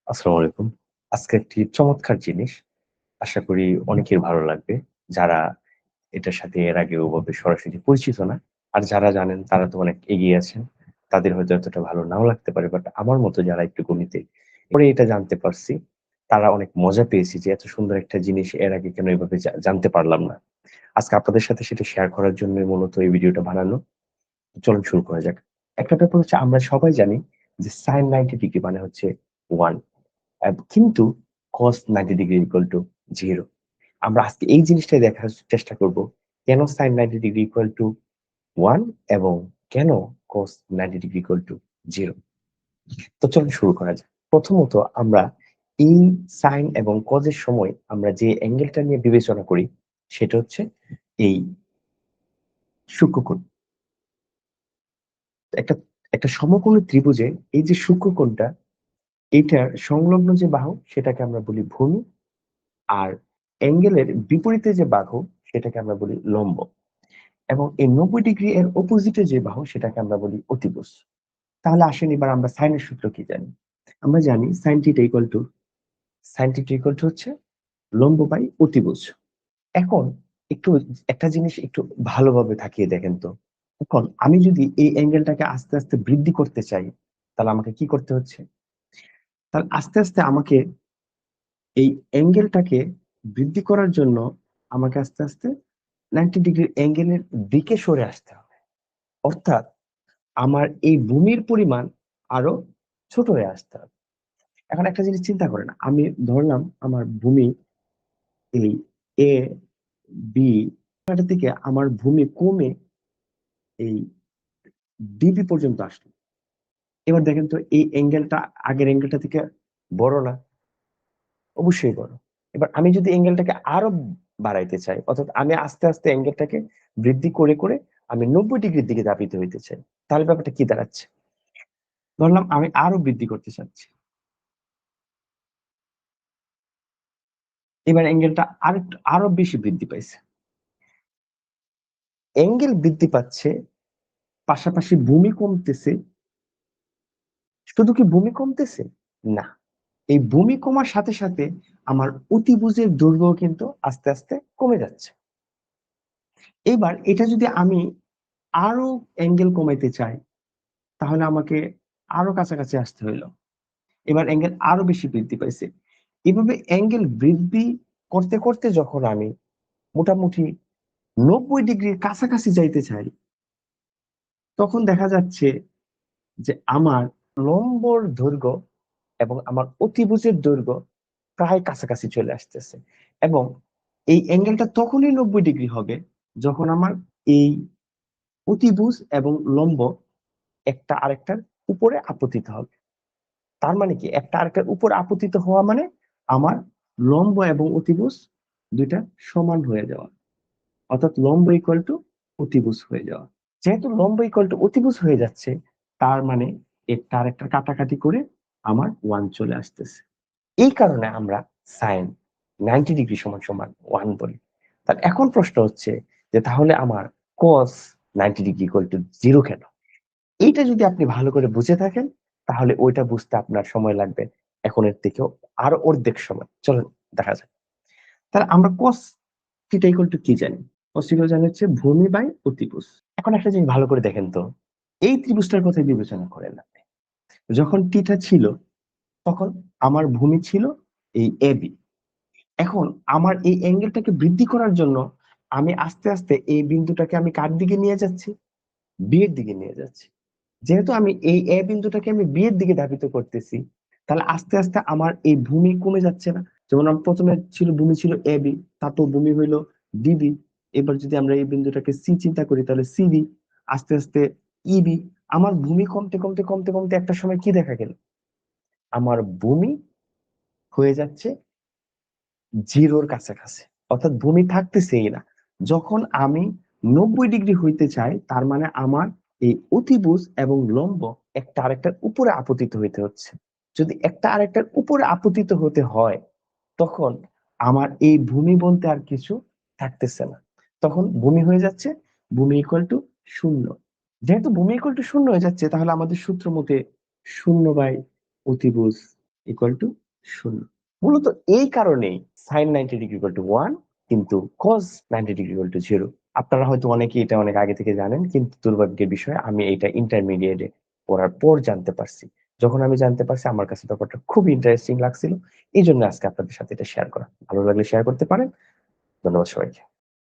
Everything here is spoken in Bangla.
আসসালামু আলাইকুম। আজকে একটি চমৎকার জিনিস। আশা করি অনেকের ভালো লাগবে। যারা এটার সাথে এর আগে ওভাবে সরাসরি পরিচিত না। আর যারা জানেন তারা তো অনেক এগিয়ে আছেন। তাদের হয়তো এতটা ভালো নাও লাগতে পারে। বাট আমার মতো যারা একটু গণিতে পরে এটা জানতে পারছি, তারা অনেক মজা পেয়েছি যে এত সুন্দর একটা জিনিস এর আগে কেন এভাবে জানতে পারলাম না। আজকে আপনাদের সাথে সেটা শেয়ার করার জন্যই মূলত এই ভিডিওটা বানানো। চলুন শুরু করা যাক। একটা ব্যাপার হচ্ছে আমরা সবাই জানি যে sin 90 ডিগ্রি মানে হচ্ছে 1। কিন্তু cos 90 ডিগ্রি ইকুয়াল টু 0। আমরা আজকে এই জিনিসটাই দেখার চেষ্টা করব। কেন sin 90 ডিগ্রি ইকুয়াল টু 1 এবং কেন cos 90 ডিগ্রি ইকুয়াল টু 0। তো চলুন শুরু করা যাক। প্রথমত আমরা এই sin এবং cos এর সময় আমরা যে অ্যাঙ্গেলটা নিয়ে বিবেচনা করি সেটা হচ্ছে এই সূক্ষ্মকোণ। একটা একটা সমকোণী ত্রিভুজে এই যে সূক্ষ্মকোণটা, এইটার সংলগ্ন যে বাহু সেটাকে আমরা বলি ভূমি, আর অ্যাঙ্গেলের বিপরীতে যে বাহু সেটাকে আমরা বলি লম্ব, এবং এই 90 ডিগ্রি এর অপোজিটে যে বাহু সেটাকে আমরা বলি অতিভুজ। তাহলে আসেন এবার আমরা সাইনের সূত্র কি জানি। আমরা জানি সাইন থিটা ইকুয়াল টু হচ্ছে লম্ব বাই অতিভুজ। এখন একটু একটা জিনিস একটু ভালোভাবে তাকিয়ে দেখেন তো। এখন আমি যদি এই অ্যাঙ্গেলটাকে আস্তে আস্তে বৃদ্ধি করতে চাই, তাহলে আমাকে কি করতে হচ্ছে? তাহলে আস্তে আস্তে আমাকে এই অ্যাঙ্গেলটাকে বৃদ্ধি করার জন্য আমাকে আস্তে আস্তে 90 ডিগ্রি অ্যাঙ্গেলের দিকে সরে আসতে হবে। অর্থাৎ আমার এই ভূমির পরিমাণ আরো ছোট হয়ে আসতে হবে। এখন একটা জিনিস চিন্তা করেন, আমি ধরলাম আমার ভূমি এই এ বি থেকে আমার ভূমি কমে এই ডিবি পর্যন্ত আসলো। এবার দেখেন তো এই অ্যাঙ্গেলটা আগের অ্যাঙ্গেলটা থেকে বড় না? অবশ্যই বড়। এবার আমি যদি অ্যাঙ্গেলটাকে আরো বাড়াইতে চাই, অর্থাৎ আমি আস্তে আস্তে অ্যাঙ্গেলটাকে বৃদ্ধি করে করে আমি 90 ডিগ্রির দিকে ধাবিত হইতে চাই, তাহলে ব্যাপারটা কি দাঁড়াচ্ছে? ধরলাম আমি আরো বৃদ্ধি করতে চাচ্ছি, এবার অ্যাঙ্গেলটা আরো বেশি বৃদ্ধি পাইছে। অ্যাঙ্গেল বৃদ্ধি পাচ্ছে, পাশাপাশি ভূমি কমতেছে। শুধু কি ভূমি কমতেছে? না, এই ভূমি কমার সাথে সাথে আমার অতিভুজের দৈর্ঘ্য কিন্তু আস্তে আস্তে কমে যাচ্ছে। এবার এটা যদি আমি আরো অ্যাঙ্গেল কমাইতে চাই, তাহলে আমাকে আরো কাছাকাছি আসতে হইলো। এবার অ্যাঙ্গেল আরো বেশি বৃদ্ধি পাইছে। এভাবে অ্যাঙ্গেল বৃদ্ধি করতে করতে যখন আমি মোটামুটি 90 ডিগ্রির কাছাকাছি যাইতে চাই, তখন দেখা যাচ্ছে যে আমার লম্বর দৈর্ঘ্য এবং আমার অতিভুজের দৈর্ঘ্য প্রায় কাছাকাছি চলে আসতেছে। এবং এই অ্যাঙ্গেলটা তখনই 90 ডিগ্রি হবে যখন আমার এই অতিভুজ এবং লম্ব একটা আরেকটার উপরে আপতিত হবে। তার মানে কি, একটা আরেকটার উপর আপতিত হওয়া মানে আমার লম্ব এবং অতিভুজ দুইটা সমান হয়ে যাওয়া, অর্থাৎ লম্ব ইকুয়াল টু অতিভুজ হয়ে যাওয়া। যেহেতু লম্ব ইকুয়াল টু অতিভুজ হয়ে যাচ্ছে, তার মানে একটা আরেকটার কাটাকাটি করে আমার 1 চলে আসতেছে। এই কারণে আমরা সাইন 90 ডিগ্রি সমান সমান 1 বলি। তাহলে এখন প্রশ্ন হচ্ছে যে তাহলে আমার কস 90 ডিগ্রি ইকুয়াল টু 0 কেন? এইটা যদি আপনি ভালো করে বুঝে থাকেন, তাহলে ওইটা বুঝতে আপনার সময় লাগবে এখনের থেকেও আরো অর্ধেক সময়। চলুন দেখা যাক। তাহলে আমরা cos থিটা ইকুয়াল টু কি জানি? cos থিটা জানি হচ্ছে ভূমি বাই অতিভুজ। এখন একটা জিনিস ভালো করে দেখেন তো, এই ত্রিভুজটার কথা বিবেচনা করেন আপনি। যখন থিটা ছিল তখন আমার ভূমি ছিল এই এবি। এখন আমার এই অ্যাঙ্গেলটাকে বৃদ্ধি করার জন্য আমি আস্তে আস্তে এই বিন্দুটাকে আমি কার দিকে নিয়ে যাচ্ছি? বি এর দিকে নিয়ে যাচ্ছি। যেহেতু আমি এই এ বিন্দুটাকে আমি বি এর দিকে ধাবিত করতেছি, তাহলে আস্তে আস্তে আমার এই ভূমি কমে যাচ্ছে না? যেমন আমার প্রথমে ছিল ভূমি ছিল এ বি, তারপর ভূমি হইলো ডিবি। এবার যদি আমরা এই বিন্দুটাকে সি চিন্তা করি তাহলে সিবি, আস্তে আস্তে ইবি। আমার ভূমি কমতে কমতে কমতে কমতে একটা সময় কি দেখা গেল? আমার ভূমি হয়ে যাচ্ছে জিরোর কাছাকাছি, অর্থাৎ ভূমি থাকতেছেই না। যখন আমি 90 ডিগ্রি হইতে চাই, তার মানে আমার এই অতিভুজ এবং লম্ব একটা আরেকটার উপরে আপতিত হইতে হচ্ছে। যদি একটা আরেকটার উপরে আপতিত হতে হয়, তখন আমার এই ভূমি বলতে আর কিছু থাকতেছে না। তখন ভূমি হয়ে যাচ্ছে ভূমি ইকুয়াল টু 0। যেহেতু ভূমি ইকুয়াল টু 0 হয়ে যাচ্ছে, তাহলে আমাদের সূত্র মতে 0 বাই অতিভুজ ইকুয়াল টু 0। মূলত এই কারণেই সাইন 90 ডিগ্রি ইকুয়াল টু 1, কিন্তু কজ 90 ডিগ্রি ইকুয়াল টু 0। আপনারা হয়তো অনেকেই এটা অনেক আগে থেকে জানেন, কিন্তু দুর্ভাগ্যের বিষয় আমি এটা ইন্টারমিডিয়েটে পড়ার পর জানতে পারছি। যখন আমি জানতে পারছি আমার কাছে ব্যাপারটা খুব ইন্টারেস্টিং লাগছিল, এই জন্য আজকে আপনাদের সাথে এটা শেয়ার করা। ভালো লাগলে শেয়ার করতে পারেন। ধন্যবাদ সবাইকে।